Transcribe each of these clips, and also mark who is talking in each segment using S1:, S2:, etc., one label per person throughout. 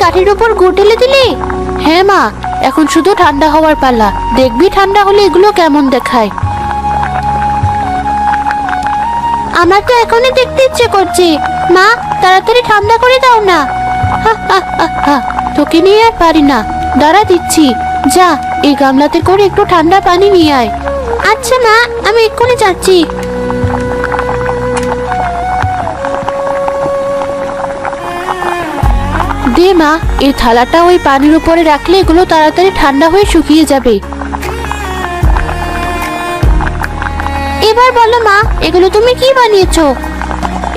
S1: কাঠের উপর গু ঢেলে দিলি? হ্যাঁ মা, এখন শুধু ঠান্ডা হওয়ার পালা। দেখবি ঠান্ডা হলে এগুলো কেমন দেখায়। আমার তো এখনই দেখতে ইচ্ছে করছে। মা, তাড়াতাড়ি ঠান্ডা করে দাও না। হা হা হা হা, তোকে নিয়ে আর পারি না। দাঁড়া দিচ্ছি। যা, এই গামলাতে করে একটু ঠান্ডা পানি নিয়ে আয়। আচ্ছা মা, আমি এক্ষুনি যাচ্ছি। দে মা, এই থালাটা ওই পানির উপরে রাখলে এগুলো তাড়াতাড়ি ঠান্ডা হয়ে শুকিয়ে যাবে। এবার বলো মা, এগুলো তুমি কি বানিয়েছো?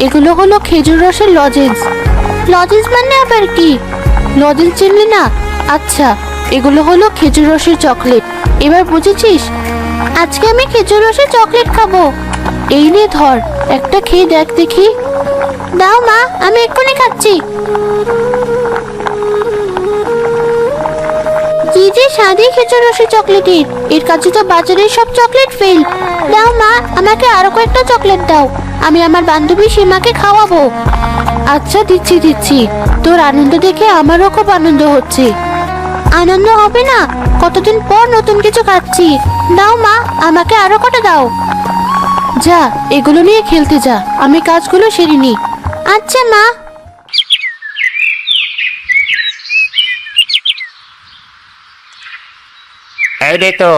S1: এগুলো হলো খেজুর রসের লজেন্স। লজেন্স মানে আবার কি? লজেন্স চিনলি না? আচ্ছা, এগুলো হলো খেজুর রসের চকলেট। এবার বুঝেছিস? আজকে আমি খেজুর রসের চকলেট খাবো। এই নে ধর, একটা খেয়ে দেখ দেখি। দাও মা, আমি এক্ষুনি খাচ্ছি। কি যে স্বাদই খেজুর রসের চকলেটের। এর কাছে তো বাজারের সব চকলেট ফেল। দাও মা, আমাকে আরো কয়েকটা চকলেট দাও। আমি আমার বান্ধবী সীমাকে খাওয়াবো। আচ্ছা, দিচ্ছি দিচ্ছি। তোর আনন্দ দেখে আমারও খুব আনন্দ হচ্ছে। আনন্দ হবে না? কতদিন পর নতুন কিছু খাচ্ছি। দাও মা, আমাকে আরো কটা দাও। যা, এগুলো নিয়ে খেলতে যা, আমি কাজগুলো সেরে নি। আচ্ছা মা।
S2: এই রে তো,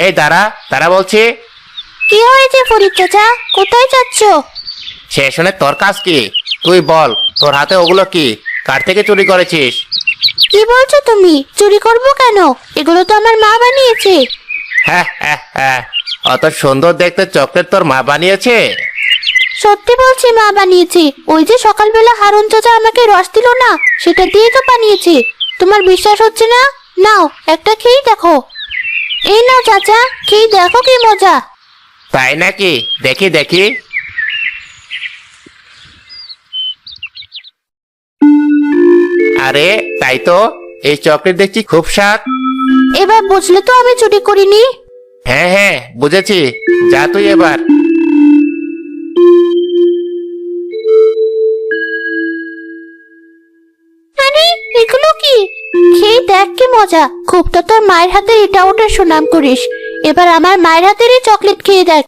S2: এই দাঁড়া দাঁড়া বলছি।
S1: কি হয়েছে ফরিদ চাচা? কোথায় যাচ্ছ?
S2: সে শুনে তোর কাজ কি? তুই বল, তোর হাতে ওগুলো কি? কার থেকে চুরি করেছিস?
S1: কি বলছো তুমি? চুরি করবো কেন? এগুলো তো আমার মা বানিয়েছে।
S2: হ্যাঁ হ্যাঁ হ্যাঁ, অত সুন্দর দেখতে চকলেট তোর মা বানিয়েছে?
S1: সত্যি বলছি, মা বানিয়েছে। ওই যে সকালবেলা হারুন চাচা আমাকে রস দিল না, সেটা দিয়ে তো বানিয়েছে। তোমার বিশ্বাস হচ্ছে না? নাও, একটা খেয়েই দেখো। এই নাও চাচা, খেয়ে দেখো কি মজা।
S2: তাই নাকি? দেখি দেখি। আরে তাই তো, এই চকলেট দেখছি খুব স্বাদ।
S1: এবার বুঝলে তো আমি চুরি করিনি।
S2: হ্যাঁ হ্যাঁ, বুঝেছি। যা তুই এবার।
S1: আরে, এগুলো কি? খেয়ে দেখ কি মজা। খুব তো তোর মায়ের হাতে এটা ওটা সুনাম করিস। এবার আমার মায়ের হাতেরই চকলেট খেয়ে দেখ।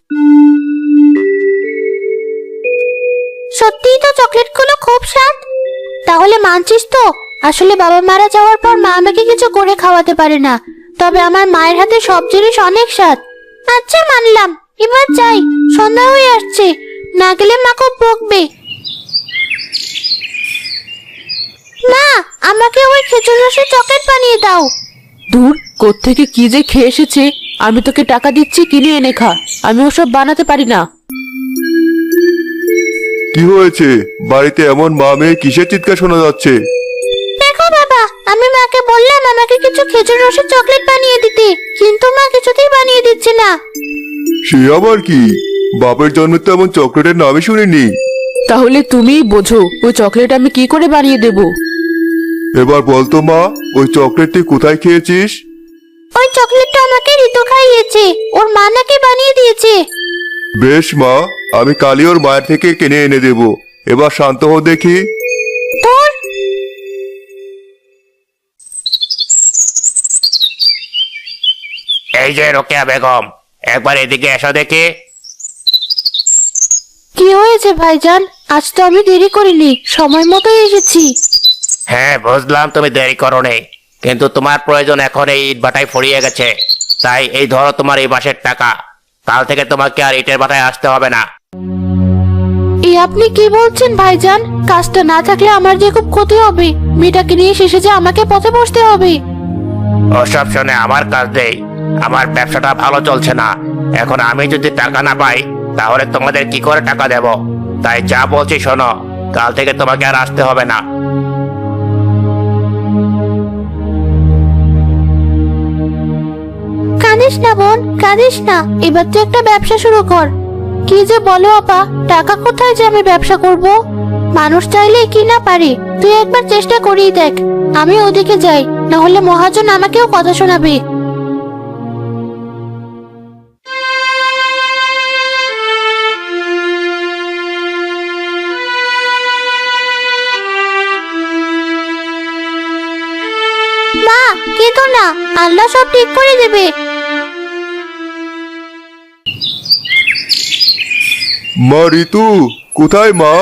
S1: সত্যিই তো চকলেটগুলো খুব স্বাদ। তাহলে মানছিস তো? আসলে বাবা মারা যাওয়ার পর মা আমাকে কিছু করে খাওয়াতে পারে না। তবে আমার মায়ের হাতে সব জিনিস অনেক স্বাদ। আচ্ছা, মানলাম। এবার যাই, সন্ধ্যা হয়ে আসছে। না গেলে মা খুব বকবে। মা, আমাকে ওই খেজুর রসের চকলেট বানিয়ে দাও।
S3: দূর, কোত্থেকে কি যে খেয়ে এসেছে। আমি তোকে টাকা দিচ্ছি, কিনে এনে খা। আমি ওসব বানাতে পারি না।
S4: কি হয়েছে? বাড়িতে এমন মা মেয়ে কিসের চিৎকার শোনা যাচ্ছে?
S1: দেখো বাবা, আমি মাকে বললাম আমাকে কিছু খেজুর রসের চকলেট বানিয়ে দিতে, কিন্তু মা কিছুতেই বানিয়ে দিচ্ছে না।
S4: সে আবার কি? বাপের জন্য তো এমন চকলেটের নামই শুনিনি।
S3: তাহলে তুমিই বোঝো, ওই চকলেট আমি কি করে বানিয়ে দেব?
S4: এবার বলতো মা, ওই চকলেটটি কোথায় খেয়েছিস?
S1: ওই চকলেটটা আমাকে ঋতু খাইয়েছে। ওর মা নাকি বানিয়ে দিয়েছে।
S4: বেশ মা, আমি কালই ওর মায়ের থেকে কিনে এনে দেব। এবার শান্ত হো দেখি।
S1: তোর
S2: এই যে রোকেয়া বেগম, একবার এদিকে এসো দেখি।
S1: কি হয়েছে ভাইজান? আজ তো আমি দেরি করিনি, সময় মতোই এসেছি।
S2: হ্যাঁ বুঝলাম তুমি দেরি করোনি, কিন্তু তোমার প্রয়োজন এখন এই ইট ভাটায় ফুরিয়ে গেছে। তাই এই ধরো তোমার এই বাসের টাকা। কাল থেকে তোমাকে আর ইটের ভাটায় আসতে হবে না।
S1: এই আপনি কি বলছেন ভাইজান? কাজটা না থাকলে আমার যে খুব ক্ষতি হবে। মেয়েটাকে নিয়ে শেষে যে আমাকে পথে বসতে হবে।
S2: ওসব শুনে আমার কাজ নেই। আমার ব্যবসাটা ভালো চলছে না। এখন আমি যদি টাকা না পাই, তাহলে তোমাদের কি করে টাকা দেব? তাই যা বলছি শোনো, কাল থেকে তোমাকে আর আসতে হবে না।
S1: কাঁদিস না বোন, কাঁদিস না। এবার তুই একটা ব্যবসা শুরু কর। কি যে বলো আপা, টাকা কোথায় যে আমি ব্যবসা করব? মানুষ চাইলে কি না পারে। তুই একবার চেষ্টা করেই দেখ। আমি ওদিকে যাই, না হলে মহাজন আমাকেও কথা শোনাবে। না, আল্লাহ সব ঠিক করে দেবে।
S4: মা ঋতু, কোথায় মা?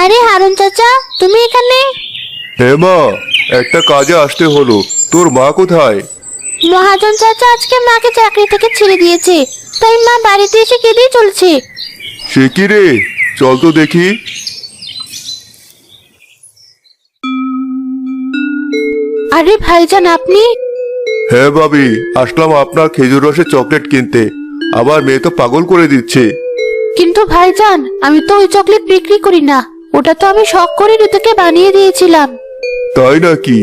S1: আরে হারুন চাচা, তুমি এখানে?
S4: হ্যাঁ মা, একটা কাজে আসতে হলো। তোর মা কোথায়?
S1: মহাজন চাচা আজকে মাকে চাকরি থেকে ছেড়ে দিয়েছে, তাই মা বাড়িতে এসে কেঁদেই চলছে।
S4: সে কি রে, চল তো দেখি।
S3: আরে ভাইজান, আপনি?
S4: হ্যাঁ ভাবি, আসলাম আপনার খেজুর রসের চকলেট কিনতে। আবার মেয়ে তো পাগল করে দিচ্ছে।
S3: কিন্তু ভাইজান, আমি তো ওই চকলেট বিক্রি করি না, ওটা তো আমি শখ করে ঋতুকে বানিয়ে দিয়েছিলাম।
S4: তাই নাকি?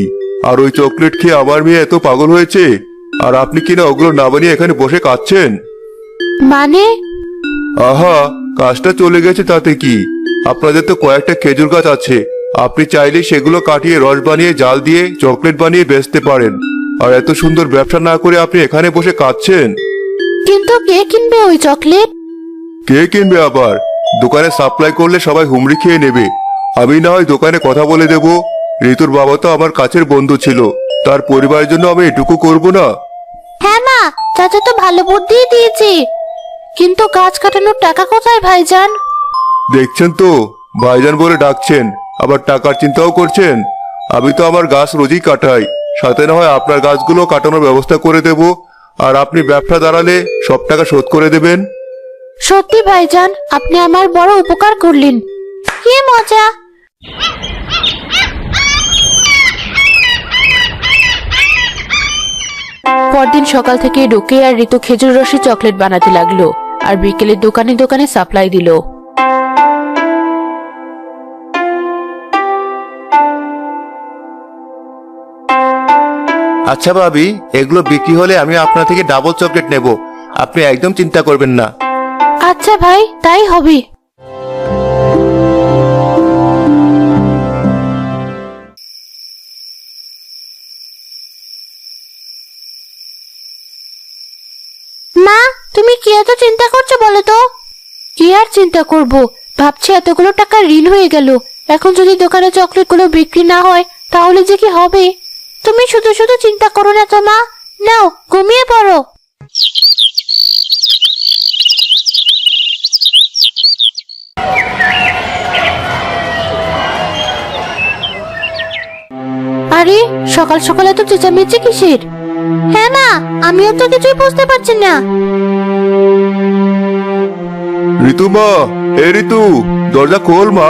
S4: আর ওই চকলেট খেয়ে আমার মেয়ে এত পাগল হয়েছে, আর আপনি কিনা ওগুলো না বানিয়ে এখানে বসে কাঁদছেন?
S3: মানে?
S4: আহা, কাজটা চলে গেছে তাতে কি? আপনাদের তো কয়েকটা খেজুর গাছ আছে, আপনি চাইলে সেগুলো কাটিয়ে রস বানিয়ে জাল দিয়ে চকলেট বানিয়ে বেচতে পারেন। আর এত সুন্দর ব্যবসা না করে আপনি এখানে বসে কাঁদছেন।
S3: কিন্তু কে কিনবে ওই চকলেট?
S4: কে কিনবে আবার? দোকানে সাপ্লাই করলে সবাই হুমড়ি খেয়ে নেবে। আমি না হয় দোকানে কথা বলে দেব। ঋতুর বাবা তো আমার কাছের বন্ধু ছিল, তার পরিবারের জন্য আমি এটুকু করব না?
S1: হ্যাঁ মা, চাচা তো ভালো বুদ্ধি দিয়েছে।
S3: কিন্তু গাছ কাটানোর টাকা কোথায় ভাইজান?
S4: দেখছেন তো, ভাইজান বলে ডাকছেন, আবার টাকার চিন্তাও করছেন। আমি তো আমার গাছ রোজই কাটাই, সাথে না হয় আপনার গাছগুলো কাটানোর ব্যবস্থা করে দেব। আর আপনি ব্যবসা দাঁড়ালে সব টাকা শোধ করে দেবেন।
S3: সত্যি ভাইজান, আপনি আমার বড় উপকার করলেন।
S1: কি মজা!
S3: পরদিন সকাল থেকে রোকেয়া আর ঋতু খেজুর রসে চকলেট বানাতে লাগলো, আর বিকেলে দোকানে দোকানে সাপ্লাই দিল।
S4: আচ্ছা ভাবি, এগুলো বিক্রি হলে আমি আপনার থেকে ডাবল চকলেট নেব, আপনি একদম চিন্তা করবেন না।
S3: আচ্ছা ভাই, তাই হবে।
S1: মা, তুমি কি এত চিন্তা করছো বলো তো?
S3: কি আর চিন্তা করব, ভাবছি এতগুলো টাকা ঋণ হয়ে গেল, এখন যদি দোকানে চকলেটগুলো বিক্রি না হয় তাহলে যে কি হবে।
S1: তুমি শুধু শুধু চিন্তা করো না তো মা, নাও ঘুমিয়ে পড়ো।
S3: আরে সকাল সকাল এত চেঁচামেচি কিসের?
S1: হ্যাঁ মা, আমিও তো কিছুই বুঝতে পারছি না।
S4: ঋতু মা, এ ঋতু, দরজা খোল মা।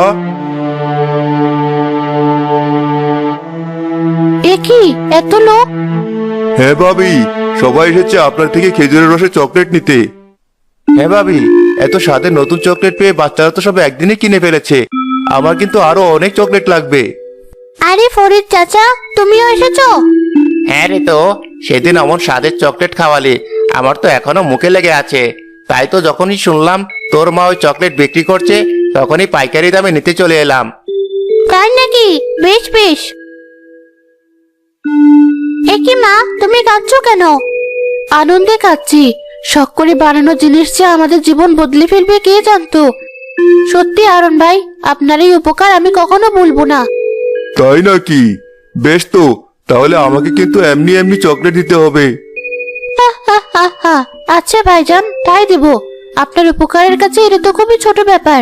S3: এ কি, এত লোক?
S4: হ্যাঁ ভাবি, সবাই এসেছে আপনার থেকে খেজুরের রসের চকলেট নিতে। হ্যাঁ ভাবি, এত স্বাদের নতুন চকলেট পেয়ে বাচ্চারা তো সব একদিনে কিনে ফেলেছে। আমার কিন্তু আরো অনেক চকলেট লাগবে।
S1: আরে ফরিদ চাচা, তুমিও এসেছো?
S2: হ্যাঁ রে, তো সেদিন অমন স্বাদের চকলেট খাওয়ালি, আমার তো এখনো মুখে লেগে আছে। তাই তো যখনই শুনলাম তোর মা ওই চকলেট বিক্রি করছে, তখনই পাইকারি দামে নিতে চলে এলাম।
S1: তাই নাকি? বেশ বেশ। এ কি মা, তুমি কাঁদছো কেন?
S3: আনন্দে কাচ্ছি। শখ করে বানানো জিনিস যে আমাদের জীবন বদলে ফেলবে কে জানতো। সত্যি হারুন ভাই, আপনার এই উপকার আমি কখনো ভুলবো না।
S4: তাই নাকি? বেশ তো, তাহলে আমাকে কিন্তু এমনি এমনি চকলেট দিতে হবে।
S3: আচ্ছা ভাইজান, তাই দেব। আপনার উপকারের কাছে এটা তো খুবই ছোট ব্যাপার।